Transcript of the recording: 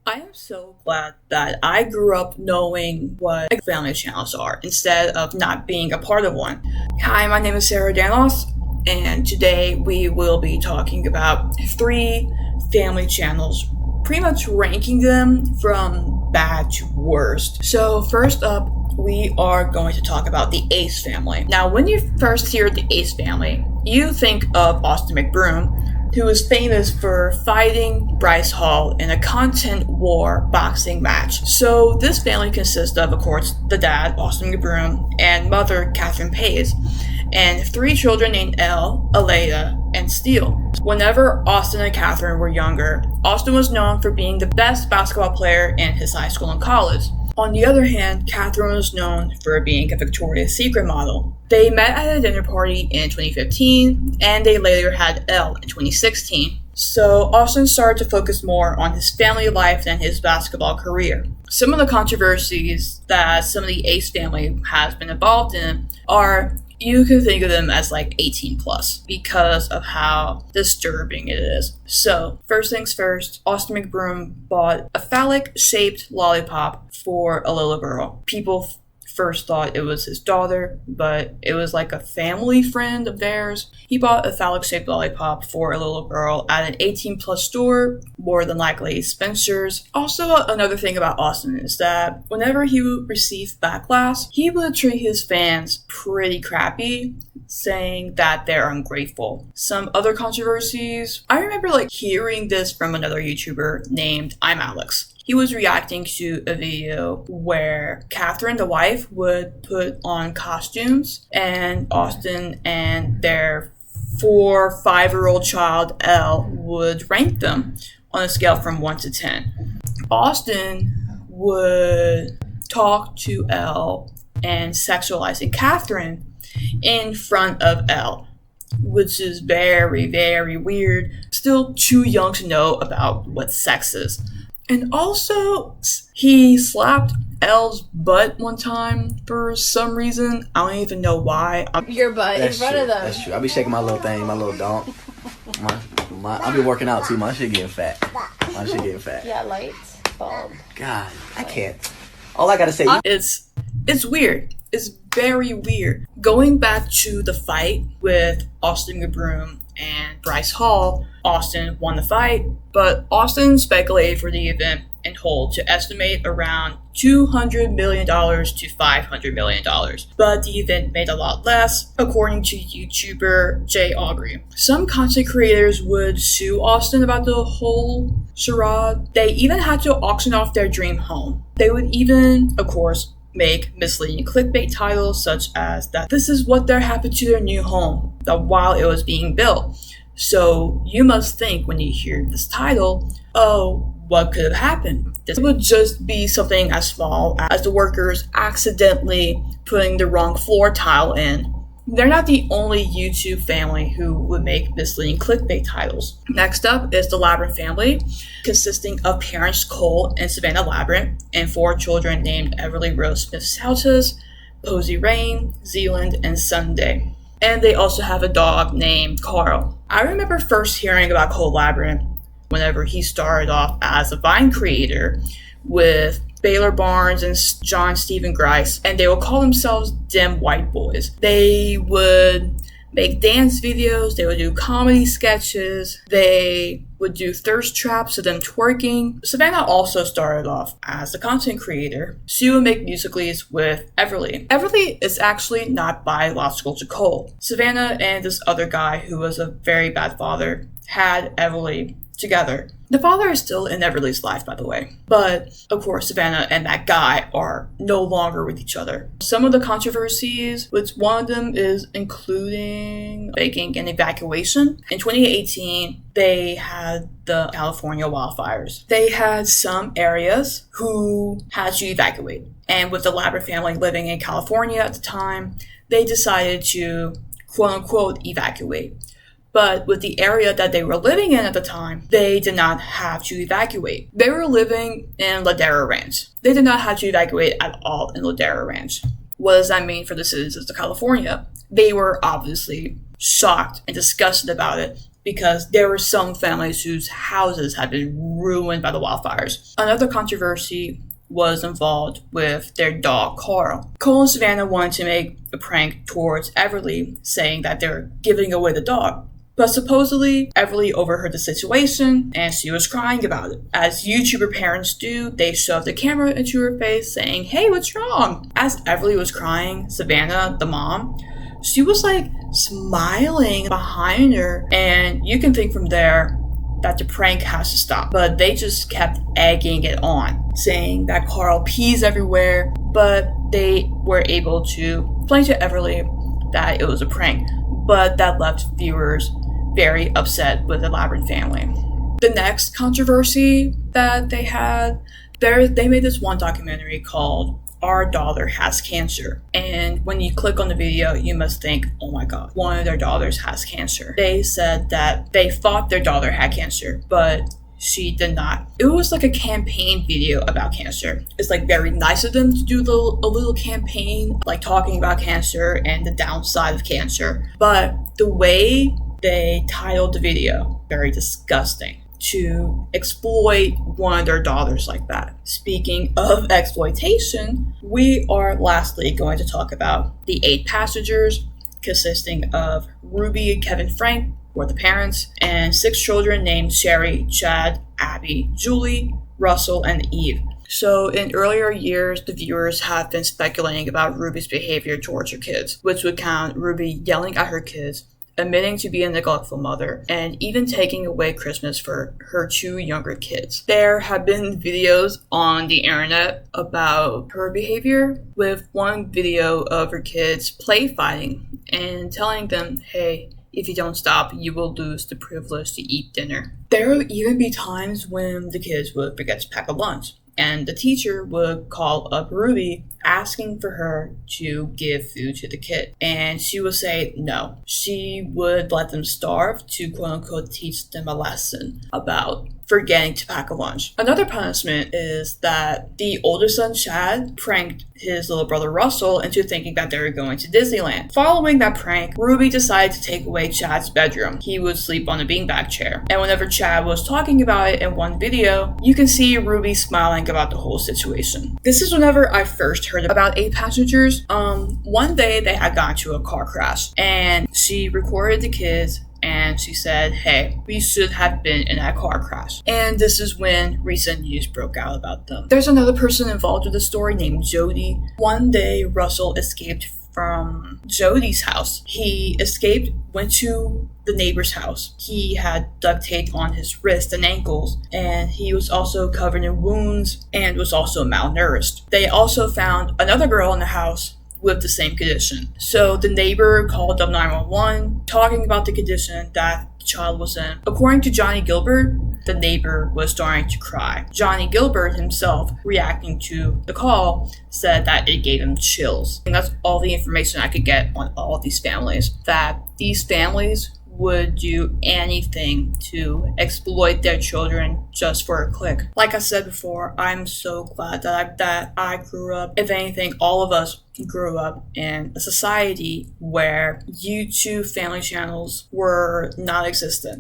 I am so glad that I grew up knowing what family channels are instead of not being a part of one. Hi, my name is Sarah Danos, and today we will be talking about 3 family channels, pretty much ranking them from bad to worst. So first up, we are going to talk about the Ace family. Now, when you first hear the Ace family, you think of Austin McBroom, who is famous for fighting Bryce Hall in a content war boxing match. So this family consists of course, the dad, Austin McBroom, and mother, Catherine Pays, and 3 children named Elle, Alea, and Steele. Whenever Austin and Catherine were younger, Austin was known for being the best basketball player in his high school and college. On the other hand, Catherine was known for being a Victoria's Secret model. They met at a dinner party in 2015, and they later had Elle in 2016. So Austin started to focus more on his family life than his basketball career. Some of the controversies that some of the Ace family has been involved in are, you can think of them as like 18 plus because of how disturbing it is. So, first things first, Austin McBroom bought a phallic-shaped lollipop for a little girl. People first thought it was his daughter, but it was like a family friend of theirs. He bought a phallic-shaped lollipop for a little girl at an 18 plus store, more than likely Spencer's. Also, another thing about Austin is that whenever he would receive backlash, he would treat his fans pretty crappy, saying that they're ungrateful. Some other controversies, I remember hearing this from another YouTuber named I'm Alex. He was reacting to a video where Catherine, the wife, would put on costumes, and Austin and their 4-5-year-old child, Elle, would rank them on a scale from 1 to 10. Austin would talk to Elle and sexualizing Catherine in front of Elle, which is very, very weird. Still too young to know about what sex is. And also, he slapped Elle's butt one time for some reason. I don't even know why. Your butt in front of them. That's true. I be shaking my little thing, my little donk. I be working out too. My shit getting fat. Yeah, lights, bulb. God, I can't. All I gotta say. It's weird. It's very weird. Going back to the fight with Austin McBroom and Bryce Hall, Austin won the fight, but Austin speculated for the event in whole to estimate around $200 million to $500 million. But the event made a lot less, according to YouTuber Jay Aubrey. Some content creators would sue Austin about the whole charade. They even had to auction off their dream home. They would even, of course, make misleading clickbait titles such as that this is what there happened to their new home while it was being built. So you must think when you hear this title, oh, what could have happened? This would just be something as small as the workers accidentally putting the wrong floor tile in. They're not the only YouTube family who would make misleading clickbait titles. Next up is the Labrant family, consisting of parents Cole and Savannah Labrant, and 4 children named Everly Rose Smith-Saltis, Posey Rain, Zealand, and Sunday. And they also have a dog named Carl. I remember first hearing about Cole Labrant whenever he started off as a Vine creator with Baylor Barnes and John Stephen Grice, and they would call themselves Dim White Boys. They would make dance videos, they would do comedy sketches, they would do thirst traps of them twerking. Savannah also started off as a content creator. She would make musicals with Everly. Everly is actually not biological to Cole. Savannah and this other guy who was a very bad father had Everly together. The father is still in Everly's life, by the way. But, of course, Savannah and that guy are no longer with each other. Some of the controversies, which one of them is including faking an evacuation. In 2018, they had the California wildfires. They had some areas who had to evacuate. And with the Labrant family living in California at the time, they decided to, quote-unquote, evacuate. But with the area that they were living in at the time, they did not have to evacuate. They were living in Ladera Ranch. They did not have to evacuate at all in Ladera Ranch. What does that mean for the citizens of California? They were obviously shocked and disgusted about it because there were some families whose houses had been ruined by the wildfires. Another controversy was involved with their dog, Carl. Cole and Savannah wanted to make a prank towards Everly, saying that they were giving away the dog. But supposedly, Everly overheard the situation, and she was crying about it. As YouTuber parents do, they shoved the camera into her face, saying, "Hey, what's wrong?" As Everly was crying, Savannah, the mom, she was like smiling behind her, and you can think from there that the prank has to stop. But they just kept egging it on, saying that Carl pees everywhere, but they were able to explain to Everly that it was a prank. But that left viewers very upset with the Labrant family. The next controversy that they had, they made this one documentary called Our Daughter Has Cancer. And when you click on the video, you must think, oh my god, one of their daughters has cancer. They said that they thought their daughter had cancer, but she did not. It was like a campaign video about cancer. It's like very nice of them to do a little campaign, like talking about cancer and the downside of cancer. But the way they titled the video, very disgusting, to exploit one of their daughters like that. Speaking of exploitation, we are lastly going to talk about the 8 passengers, consisting of Ruby and Kevin Frank, were the parents, and 6 children named Sherry, Chad, Abby, Julie, Russell, and Eve. So in earlier years, the viewers have been speculating about Ruby's behavior towards her kids, which would count Ruby yelling at her kids, admitting to be a neglectful mother, and even taking away Christmas for her 2 younger kids. There have been videos on the internet about her behavior, with one video of her kids play fighting and telling them, hey, if you don't stop, you will lose the privilege to eat dinner. There will even be times when the kids would forget to pack a lunch, and the teacher would call up Ruby asking for her to give food to the kid. And she would say no. She would let them starve to quote-unquote teach them a lesson about forgetting to pack a lunch. Another punishment is that the older son, Chad, pranked his little brother Russell into thinking that they were going to Disneyland. Following that prank, Ruby decided to take away Chad's bedroom. He would sleep on a beanbag chair. And whenever Chad was talking about it in one video, you can see Ruby smiling about the whole situation. This is whenever I first heard about 8 passengers. One day they had gotten into a car crash, and she recorded the kids, and she said, hey, we should have been in that car crash. And this is when recent news broke out about them. There's another person involved with the story named Jody. One day, Russell escaped from Jody's house. He escaped, went to the neighbor's house. He had duct tape on his wrists and ankles, and he was also covered in wounds and was also malnourished. They also found another girl in the house with the same condition. So the neighbor called up 911, talking about the condition that the child was in. According to Johnny Gilbert, the neighbor was starting to cry. Johnny Gilbert himself, reacting to the call, said that it gave him chills. And that's all the information I could get on all of these families. That these families would do anything to exploit their children just for a click. Like I said before, I'm so glad that I grew up. If anything, all of us grew up in a society where YouTube family channels were non-existent.